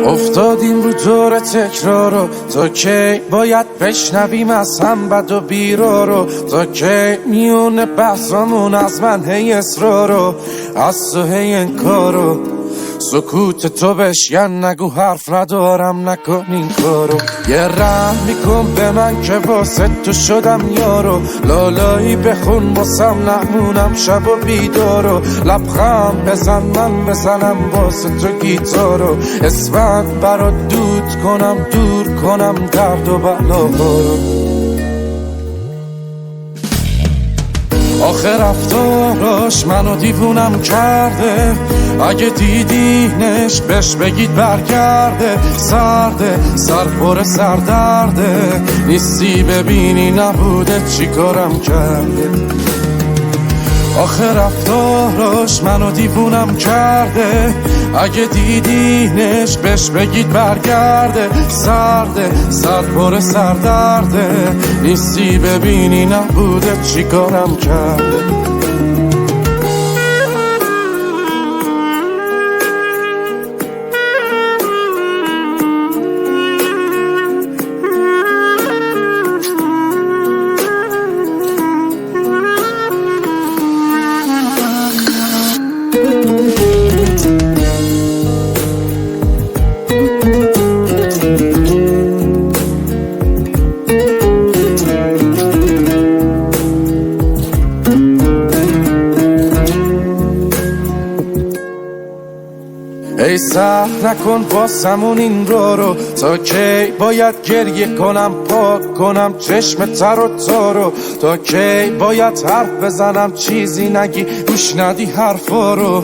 افتادیم رو دور تکرارو، تا کی باید بشنویم از هم بد و بیرارو؟ تا کی میونه بحثامون از من هی اصرارو، از تو هی انکارو؟ سکوت تو بشکن، نگو حرف ندارم، نکن این کارو. یه رحم میکن به من که واسه تو شدم یارو، لالایی بخون واسم نمونم شب و بیدارو. لبخند بزن من بزنم واسه تو گیتارو، اسفند برات دود کنم، دور کنم درد و بلاهارو. آخه رفتاراش منو دیوونم کرده، اگه دیدینش بهش بگید برگرده. سرده سر پر سردرده، نیستی ببینی نبوده چی کارم کرده. آخه رفتاراش منو دیوونم کرده، اگه دیدینش بهش بگید برگرده. سرده سر پر سردرده، نیستی ببینی نبوده چی کارم کرده. ای سهر نکن واسمون این رو، تا کی باید گریه کنم پاک کنم چشم تر و تارو؟ تا کی باید حرف بزنم چیزی نگی گوش ندی حرفا رو؟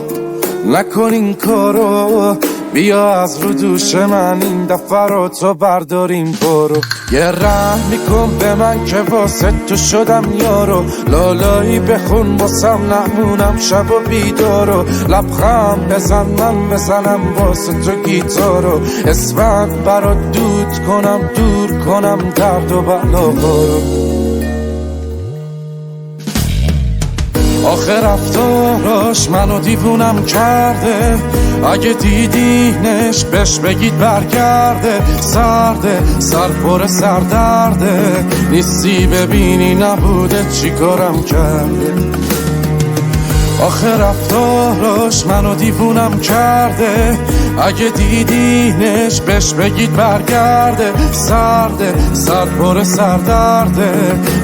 نکن این کارو، بیا از رو دوش من این دفعه رو تو برداریم برو. یه رحم میکن به من که واسه تو شدم یارو، لالایی بخون واسم نمونم شب و بیدارو. لبخند بزن من بزنم واسه تو گیتارو، اسفند برات دود کنم، دور کنم درد و بلاهارو. آخه رفتاراش منو دیوونم کرده، اگه دیدینش بهش بگید برگرده. سرده سر پر سردرده، نیستی ببینی نبوده چی کارم کرده. آخه رفتاراش منو دیوونم کرده، اگه دیدینش بهش بگید برگرده. سرده سر پر سردرده،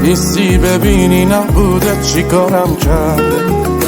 نیستی ببینی نبوده چی کارم کرده.